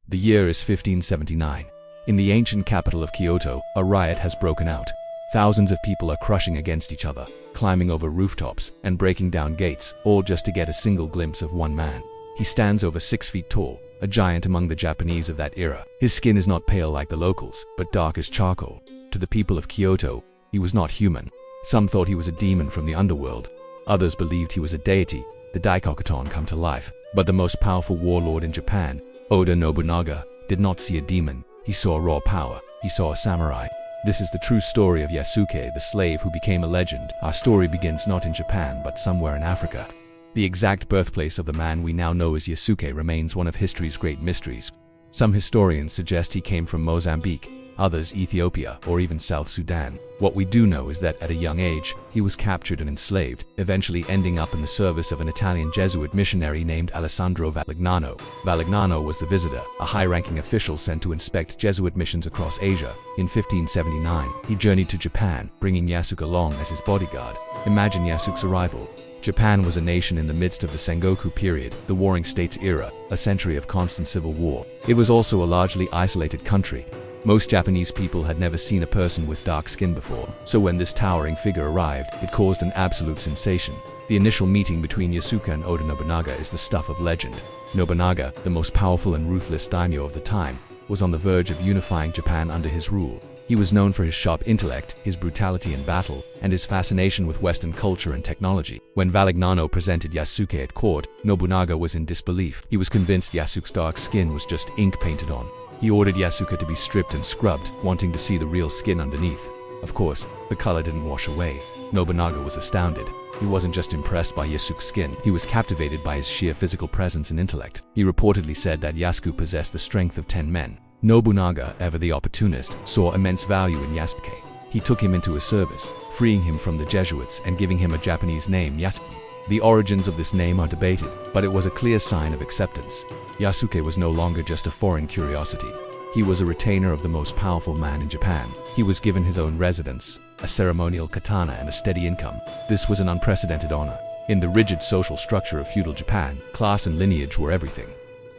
The year is 1579. In the ancient capital of Kyoto, a riot has broken out. Thousands of people are crushing against each other, climbing over rooftops and breaking down gates, all just to get a single glimpse of one man. He stands over 6 feet tall, a giant among the Japanese of that era. His skin is not pale like the locals, but dark as charcoal. To the people of Kyoto, he was not human. Some thought he was a demon from the underworld. Others believed he was a deity, the Daikokuton come to life. But the most powerful warlord in Japan, Oda Nobunaga, did not see a demon. He saw raw power. He saw a samurai. This is the true story of Yasuke, the slave who became a legend. Our story begins not in Japan, but somewhere in Africa. The exact birthplace of the man we now know as Yasuke remains one of history's great mysteries. Some historians suggest he came from Mozambique, others Ethiopia, or even South Sudan. What we do know is that at a young age, he was captured and enslaved, eventually ending up in the service of an Italian Jesuit missionary named Alessandro Valignano. Valignano was the visitor, a high-ranking official sent to inspect Jesuit missions across Asia. In 1579, he journeyed to Japan, bringing Yasuke along as his bodyguard. Imagine Yasuke's arrival. Japan was a nation in the midst of the Sengoku period, the Warring States era, a century of constant civil war. It was also a largely isolated country. Most Japanese people had never seen a person with dark skin before, so when this towering figure arrived, it caused an absolute sensation. The initial meeting between Yasuke and Oda Nobunaga is the stuff of legend. Nobunaga, the most powerful and ruthless daimyo of the time, was on the verge of unifying Japan under his rule. He was known for his sharp intellect, his brutality in battle, and his fascination with Western culture and technology. When Valignano presented Yasuke at court, Nobunaga was in disbelief. He was convinced Yasuke's dark skin was just ink painted on. He ordered Yasuke to be stripped and scrubbed, wanting to see the real skin underneath. Of course, the color didn't wash away. Nobunaga was astounded. He wasn't just impressed by Yasuke's skin, he was captivated by his sheer physical presence and intellect. He reportedly said that Yasuke possessed the strength of 10 men. Nobunaga, ever the opportunist, saw immense value in Yasuke. He took him into his service, freeing him from the Jesuits and giving him a Japanese name, Yasuke. The origins of this name are debated, but it was a clear sign of acceptance. Yasuke was no longer just a foreign curiosity. He was a retainer of the most powerful man in Japan. He was given his own residence, a ceremonial katana, and a steady income. This was an unprecedented honor. In the rigid social structure of feudal Japan, class and lineage were everything.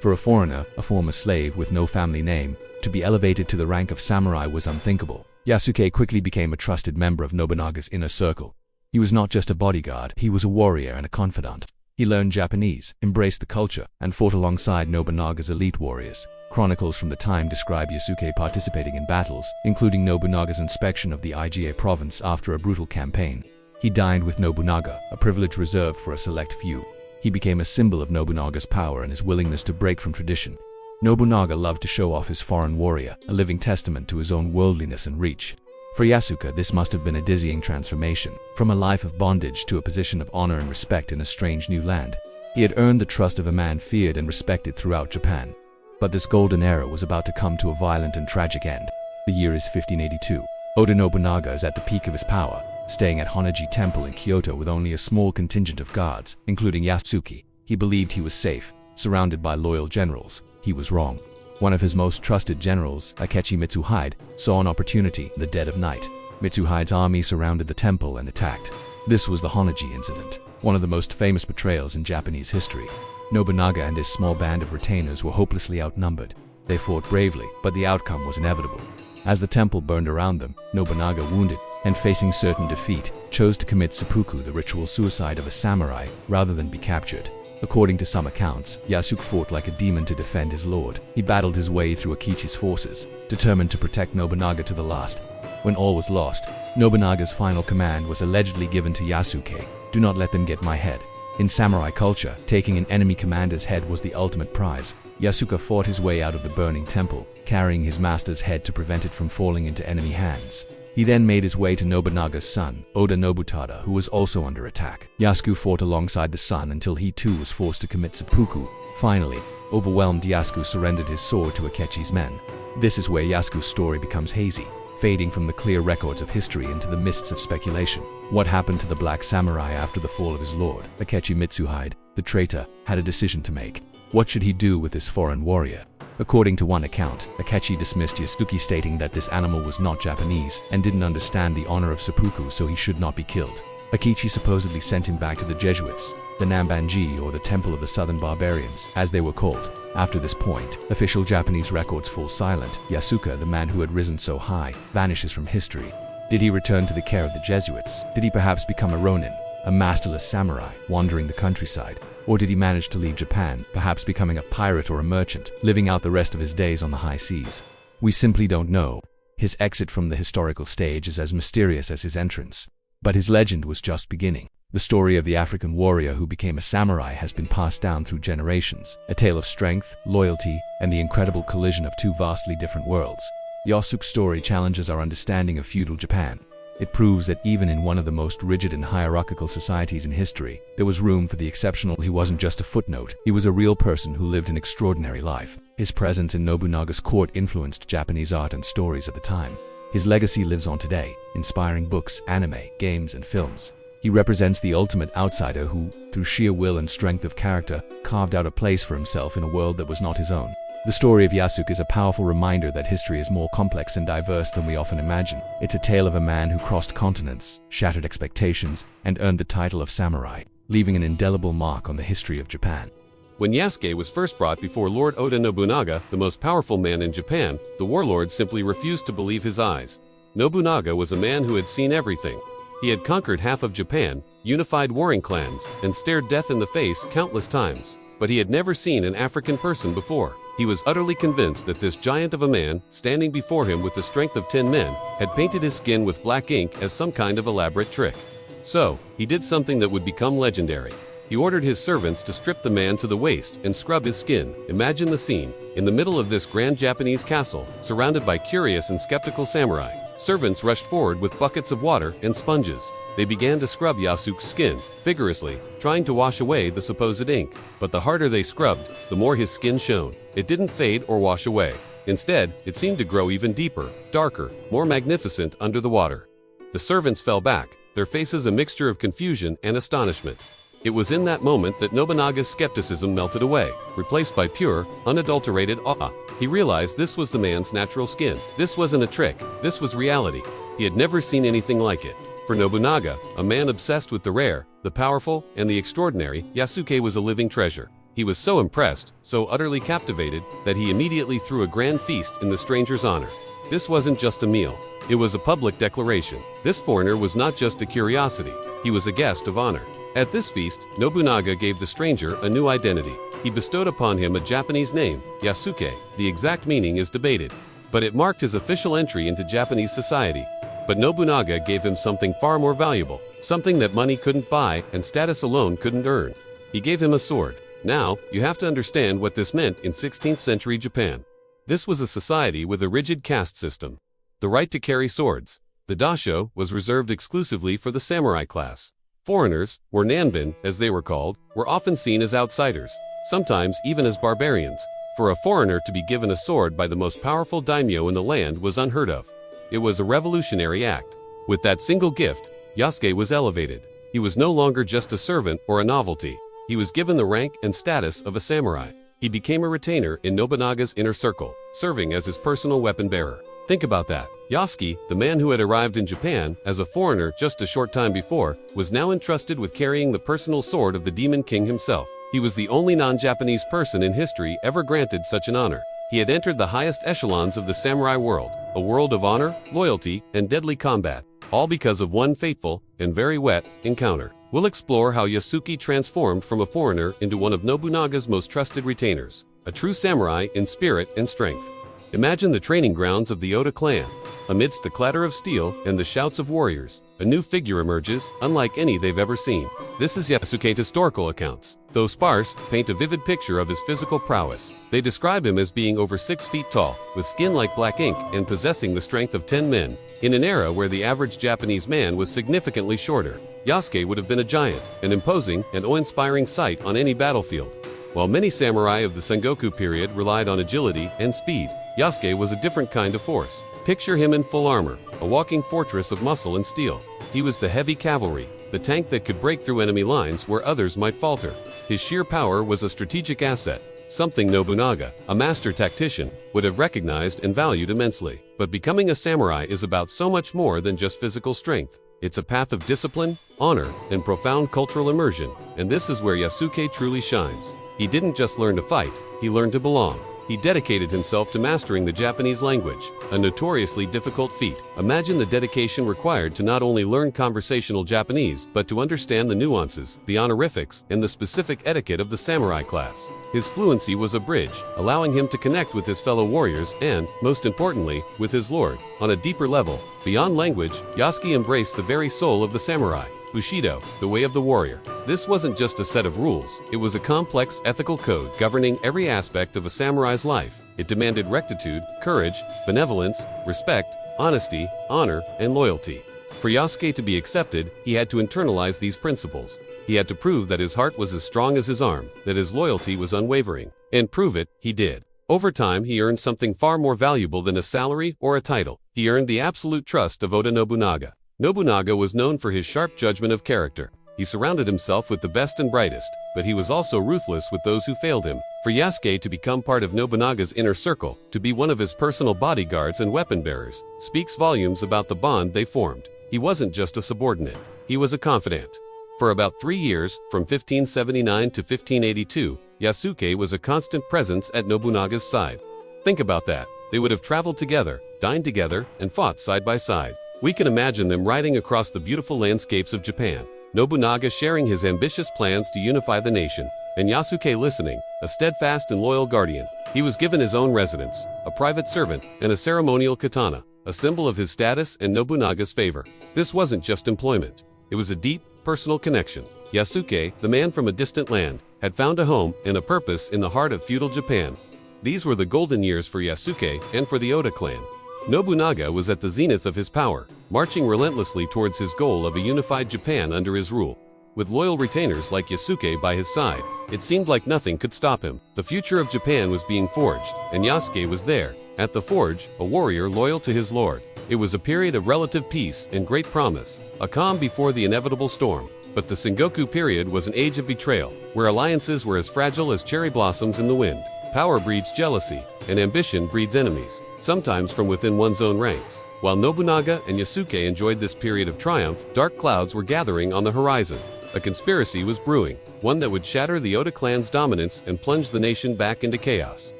For a foreigner, a former slave with no family name, to be elevated to the rank of samurai was unthinkable. Yasuke quickly became a trusted member of Nobunaga's inner circle. He was not just a bodyguard, he was a warrior and a confidant. He learned Japanese, embraced the culture, and fought alongside Nobunaga's elite warriors. Chronicles from the time describe Yasuke participating in battles, including Nobunaga's inspection of the Iga province after a brutal campaign. He dined with Nobunaga, a privilege reserved for a select few. He became a symbol of Nobunaga's power and his willingness to break from tradition. Nobunaga loved to show off his foreign warrior, a living testament to his own worldliness and reach. For Yasuke, this must have been a dizzying transformation, from a life of bondage to a position of honor and respect in a strange new land. He had earned the trust of a man feared and respected throughout Japan. But this golden era was about to come to a violent and tragic end. The year is 1582. Oda Nobunaga is at the peak of his power, staying at Honno-ji Temple in Kyoto with only a small contingent of guards, including Yasuke. He believed he was safe, surrounded by loyal generals. He was wrong. One of his most trusted generals, Akechi Mitsuhide, saw an opportunity in the dead of night. Mitsuhide's army surrounded the temple and attacked. This was the Honno-ji Incident, one of the most famous betrayals in Japanese history. Nobunaga and his small band of retainers were hopelessly outnumbered. They fought bravely, but the outcome was inevitable. As the temple burned around them, Nobunaga, wounded and facing certain defeat, chose to commit seppuku, the ritual suicide of a samurai, rather than be captured. According to some accounts, Yasuke fought like a demon to defend his lord. He battled his way through Akechi's forces, determined to protect Nobunaga to the last. When all was lost, Nobunaga's final command was allegedly given to Yasuke: "Do not let them get my head." In samurai culture, taking an enemy commander's head was the ultimate prize. Yasuke fought his way out of the burning temple, carrying his master's head to prevent it from falling into enemy hands. He then made his way to Nobunaga's son, Oda Nobunaga, who was also under attack. Yasuke fought alongside the son until he too was forced to commit seppuku. Finally, overwhelmed, Yasuke surrendered his sword to Akechi's men. This is where Yasuke's story becomes hazy, fading from the clear records of history into the mists of speculation. What happened to the black samurai after the fall of his lord? Akechi Mitsuhide, the traitor, had a decision to make. What should he do with this foreign warrior? According to one account, Akechi dismissed Yasuke, stating that this animal was not Japanese and didn't understand the honor of seppuku, so he should not be killed. Akechi supposedly sent him back to the Jesuits, the Nambanji, or the Temple of the Southern Barbarians, as they were called. After this point, official Japanese records fall silent. Yasuke, the man who had risen so high, vanishes from history. Did he return to the care of the Jesuits? Did he perhaps become a ronin, a masterless samurai, wandering the countryside? Or did he manage to leave Japan, perhaps becoming a pirate or a merchant, living out the rest of his days on the high seas? We simply don't know. His exit from the historical stage is as mysterious as his entrance. But his legend was just beginning. The story of the African warrior who became a samurai has been passed down through generations, a tale of strength, loyalty, and the incredible collision of two vastly different worlds. Yasuke's story challenges our understanding of feudal Japan. It proves that even in one of the most rigid and hierarchical societies in history, there was room for the exceptional. He wasn't just a footnote, he was a real person who lived an extraordinary life. His presence in Nobunaga's court influenced Japanese art and stories at the time. His legacy lives on today, inspiring books, anime, games, and films. He represents the ultimate outsider who, through sheer will and strength of character, carved out a place for himself in a world that was not his own. The story of Yasuke is a powerful reminder that history is more complex and diverse than we often imagine. It's a tale of a man who crossed continents, shattered expectations, and earned the title of samurai, leaving an indelible mark on the history of Japan. When Yasuke was first brought before Lord Oda Nobunaga, the most powerful man in Japan, the warlord simply refused to believe his eyes. Nobunaga was a man who had seen everything. He had conquered half of Japan, unified warring clans, and stared death in the face countless times. But he had never seen an African person before. He was utterly convinced that this giant of a man, standing before him with the strength of 10 men, had painted his skin with black ink as some kind of elaborate trick. So, he did something that would become legendary. He ordered his servants to strip the man to the waist and scrub his skin. Imagine the scene. In the middle of this grand Japanese castle, surrounded by curious and skeptical samurai, servants rushed forward with buckets of water and sponges. They began to scrub Yasuke's skin, vigorously, trying to wash away the supposed ink. But the harder they scrubbed, the more his skin shone. It didn't fade or wash away. Instead, it seemed to grow even deeper, darker, more magnificent under the water. The servants fell back, their faces a mixture of confusion and astonishment. It was in that moment that Nobunaga's skepticism melted away, replaced by pure, unadulterated awe. He realized this was the man's natural skin. This wasn't a trick, this was reality. He had never seen anything like it. For Nobunaga, a man obsessed with the rare, the powerful, and the extraordinary, Yasuke was a living treasure. He was so impressed, so utterly captivated, that he immediately threw a grand feast in the stranger's honor. This wasn't just a meal. It was a public declaration. This foreigner was not just a curiosity. He was a guest of honor. At this feast, Nobunaga gave the stranger a new identity. He bestowed upon him a Japanese name, Yasuke. The exact meaning is debated, but it marked his official entry into Japanese society. But Nobunaga gave him something far more valuable, something that money couldn't buy and status alone couldn't earn. He gave him a sword. Now, you have to understand what this meant in 16th century Japan. This was a society with a rigid caste system. The right to carry swords, the dasho, was reserved exclusively for the samurai class. Foreigners, or nanbin, as they were called, were often seen as outsiders, sometimes even as barbarians. For a foreigner to be given a sword by the most powerful daimyo in the land was unheard of. It was a revolutionary act. With that single gift, Yasuke was elevated. He was no longer just a servant or a novelty. He was given the rank and status of a samurai. He became a retainer in Nobunaga's inner circle, serving as his personal weapon bearer. Think about that. Yasuke, the man who had arrived in Japan as a foreigner just a short time before, was now entrusted with carrying the personal sword of the Demon King himself. He was the only non-Japanese person in history ever granted such an honor. He had entered the highest echelons of the samurai world, a world of honor, loyalty, and deadly combat, all because of one fateful, and very wet, encounter. We'll explore how Yasuke transformed from a foreigner into one of Nobunaga's most trusted retainers, a true samurai in spirit and strength. Imagine the training grounds of the Oda clan. Amidst the clatter of steel and the shouts of warriors, a new figure emerges, unlike any they've ever seen. This is Yasuke's historical accounts. Though sparse, paint a vivid picture of his physical prowess. They describe him as being over 6 feet tall, with skin like black ink, and possessing the strength of 10 men. In an era where the average Japanese man was significantly shorter, Yasuke would have been a giant, an imposing and awe-inspiring sight on any battlefield. While many samurai of the Sengoku period relied on agility and speed, Yasuke was a different kind of force. Picture him in full armor, a walking fortress of muscle and steel. He was the heavy cavalry, the tank that could break through enemy lines where others might falter. His sheer power was a strategic asset, something Nobunaga, a master tactician, would have recognized and valued immensely. But becoming a samurai is about so much more than just physical strength. It's a path of discipline, honor, and profound cultural immersion, and this is where Yasuke truly shines. He didn't just learn to fight, he learned to belong. He dedicated himself to mastering the Japanese language, a notoriously difficult feat. Imagine the dedication required to not only learn conversational Japanese, but to understand the nuances, the honorifics, and the specific etiquette of the samurai class. His fluency was a bridge, allowing him to connect with his fellow warriors and, most importantly, with his lord. On a deeper level, beyond language, Yasuke embraced the very soul of the samurai. Bushido, the way of the warrior. This wasn't just a set of rules, it was a complex ethical code governing every aspect of a samurai's life. It demanded rectitude, courage, benevolence, respect, honesty, honor, and loyalty. For Yasuke to be accepted, he had to internalize these principles. He had to prove that his heart was as strong as his arm, that his loyalty was unwavering. And prove it, he did. Over time, he earned something far more valuable than a salary or a title. He earned the absolute trust of Oda Nobunaga. Nobunaga was known for his sharp judgment of character. He surrounded himself with the best and brightest, but he was also ruthless with those who failed him. For Yasuke to become part of Nobunaga's inner circle, to be one of his personal bodyguards and weapon bearers, speaks volumes about the bond they formed. He wasn't just a subordinate, he was a confidant. For about 3 years, from 1579 to 1582, Yasuke was a constant presence at Nobunaga's side. Think about that. They would have traveled together, dined together, and fought side by side. We can imagine them riding across the beautiful landscapes of Japan, Nobunaga sharing his ambitious plans to unify the nation, and Yasuke listening, a steadfast and loyal guardian. He was given his own residence, a private servant, and a ceremonial katana, a symbol of his status and Nobunaga's favor. This wasn't just employment. It was a deep, personal connection. Yasuke, the man from a distant land, had found a home and a purpose in the heart of feudal Japan. These were the golden years for Yasuke and for the Oda clan. Nobunaga was at the zenith of his power, marching relentlessly towards his goal of a unified Japan under his rule. With loyal retainers like Yasuke by his side, it seemed like nothing could stop him. The future of Japan was being forged, and Yasuke was there, at the forge, a warrior loyal to his lord. It was a period of relative peace and great promise, a calm before the inevitable storm. But the Sengoku period was an age of betrayal, where alliances were as fragile as cherry blossoms in the wind. Power breeds jealousy, and ambition breeds enemies, sometimes from within one's own ranks. While Nobunaga and Yasuke enjoyed this period of triumph, dark clouds were gathering on the horizon. A conspiracy was brewing, one that would shatter the Oda clan's dominance and plunge the nation back into chaos.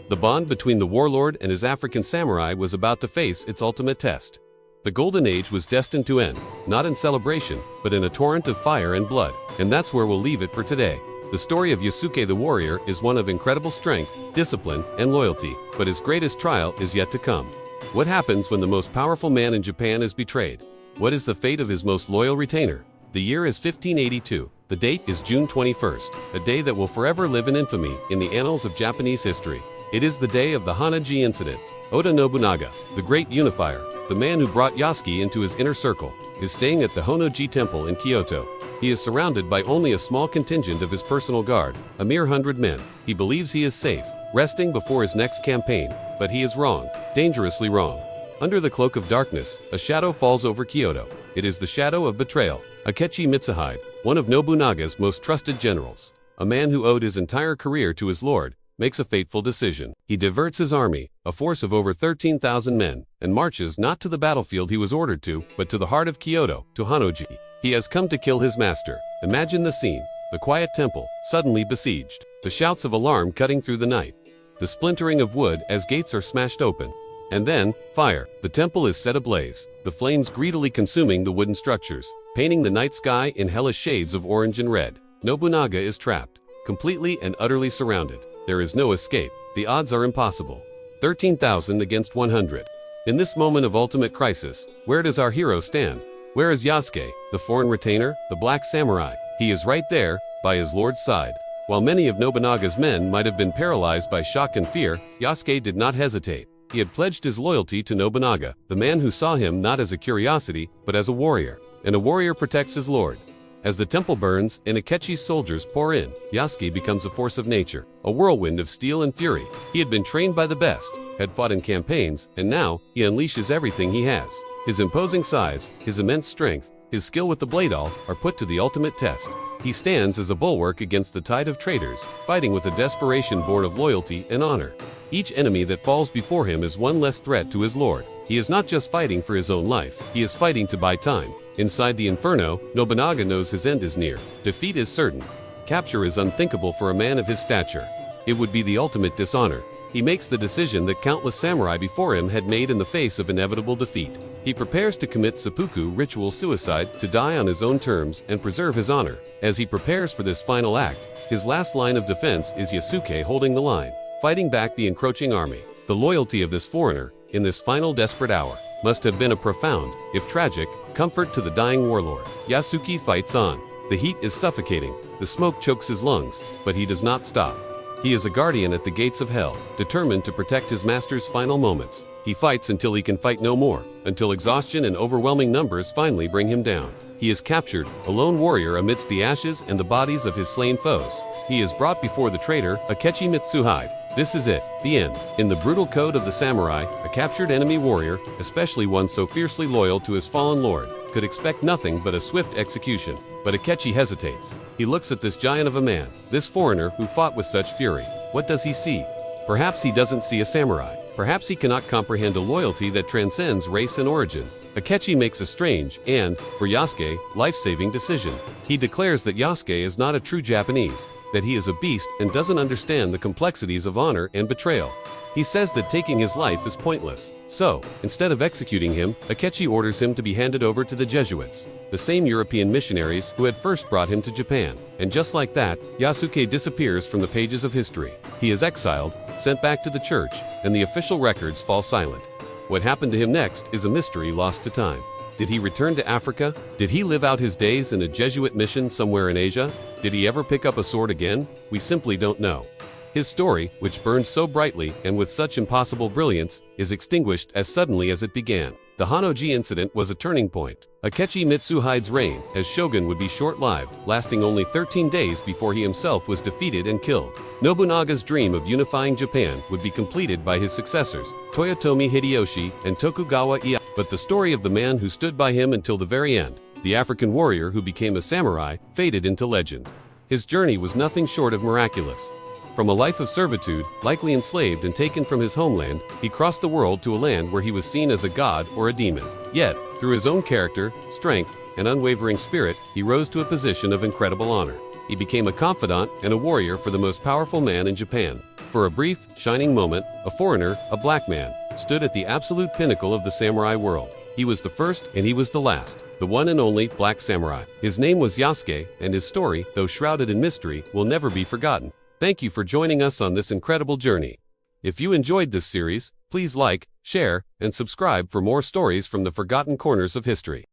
The bond between the warlord and his African samurai was about to face its ultimate test. The Golden Age was destined to end, not in celebration, but in a torrent of fire and blood. And that's where we'll leave it for today. The story of Yasuke the warrior is one of incredible strength, discipline, and loyalty, but his greatest trial is yet to come. What happens when the most powerful man in Japan is betrayed? What is the fate of his most loyal retainer? The year is 1582. The date is June 21st, a day that will forever live in infamy in the annals of Japanese history. It is the day of the Honno-ji Incident. Oda Nobunaga, the great unifier, the man who brought Yasuke into his inner circle, is staying at the Honno-ji Temple in Kyoto. He is surrounded by only a small contingent of his personal guard, a mere 100 men. He believes he is safe, resting before his next campaign, but he is wrong, dangerously wrong. Under the cloak of darkness, a shadow falls over Kyoto. It is the shadow of betrayal. Akechi Mitsuhide, one of Nobunaga's most trusted generals, a man who owed his entire career to his lord, makes a fateful decision. He diverts his army, a force of over 13,000 men, and marches not to the battlefield he was ordered to, but to the heart of Kyoto, to Honno-ji. He has come to kill his master. Imagine the scene, the quiet temple, suddenly besieged, the shouts of alarm cutting through the night, the splintering of wood as gates are smashed open. And then, fire. The temple is set ablaze, the flames greedily consuming the wooden structures, painting the night sky in hellish shades of orange and red. Nobunaga is trapped, completely and utterly surrounded. There is no escape. The odds are impossible. 13,000 against 100. In this moment of ultimate crisis, where does our hero stand? Where is Yasuke, the foreign retainer, the black samurai? He is right there, by his lord's side. While many of Nobunaga's men might have been paralyzed by shock and fear, Yasuke did not hesitate. He had pledged his loyalty to Nobunaga, the man who saw him not as a curiosity, but as a warrior. And a warrior protects his lord. As the temple burns and Akechi's soldiers pour in, Yasuke becomes a force of nature, a whirlwind of steel and fury. He had been trained by the best, had fought in campaigns, and now he unleashes everything he has. His imposing size, his immense strength, his skill with the blade-all are put to the ultimate test. He stands as a bulwark against the tide of traitors, fighting with a desperation born of loyalty and honor. Each enemy that falls before him is one less threat to his lord. He is not just fighting for his own life, he is fighting to buy time. Inside the inferno, Nobunaga knows his end is near. Defeat is certain. Capture is unthinkable for a man of his stature. It would be the ultimate dishonor. He makes the decision that countless samurai before him had made in the face of inevitable defeat. He prepares to commit seppuku ritual suicide to die on his own terms and preserve his honor. As he prepares for this final act, his last line of defense is Yasuke holding the line, fighting back the encroaching army. The loyalty of this foreigner, in this final desperate hour, must have been a profound, if tragic, comfort to the dying warlord. Yasuke fights on. The heat is suffocating, the smoke chokes his lungs, but he does not stop. He is a guardian at the gates of hell, determined to protect his master's final moments. He fights until he can fight no more, until exhaustion and overwhelming numbers finally bring him down. He is captured, a lone warrior amidst the ashes and the bodies of his slain foes. He is brought before the traitor, Akechi Mitsuhide. This is it, the end. In the brutal code of the samurai, a captured enemy warrior, especially one so fiercely loyal to his fallen lord, could expect nothing but a swift execution. But Akechi hesitates. He looks at this giant of a man, this foreigner who fought with such fury. What does he see? Perhaps he doesn't see a samurai. Perhaps he cannot comprehend a loyalty that transcends race and origin. Akechi makes a strange and, for Yasuke, life-saving decision. He declares that Yasuke is not a true Japanese, that he is a beast and doesn't understand the complexities of honor and betrayal. He says that taking his life is pointless. So, instead of executing him, Akechi orders him to be handed over to the Jesuits, the same European missionaries who had first brought him to Japan. And just like that, Yasuke disappears from the pages of history. He is exiled, sent back to the church, and the official records fall silent. What happened to him next is a mystery lost to time. Did he return to Africa? Did he live out his days in a Jesuit mission somewhere in Asia? Did he ever pick up a sword again? We simply don't know. His story, which burned so brightly and with such impossible brilliance, is extinguished as suddenly as it began. The Honno-ji Incident was a turning point. Akechi Mitsuhide's reign as shogun would be short-lived, lasting only 13 days before he himself was defeated and killed. Nobunaga's dream of unifying Japan would be completed by his successors, Toyotomi Hideyoshi and Tokugawa Ieyasu. But the story of the man who stood by him until the very end, the African warrior who became a samurai, faded into legend. His journey was nothing short of miraculous. From a life of servitude, likely enslaved and taken from his homeland, he crossed the world to a land where he was seen as a god or a demon. Yet, through his own character, strength, and unwavering spirit, he rose to a position of incredible honor. He became a confidant and a warrior for the most powerful man in Japan. For a brief, shining moment, a foreigner, a black man, stood at the absolute pinnacle of the samurai world. He was the first and he was the last, the one and only black samurai. His name was Yasuke, and his story, though shrouded in mystery, will never be forgotten. Thank you for joining us on this incredible journey. If you enjoyed this series, please like, share, and subscribe for more stories from the forgotten corners of history.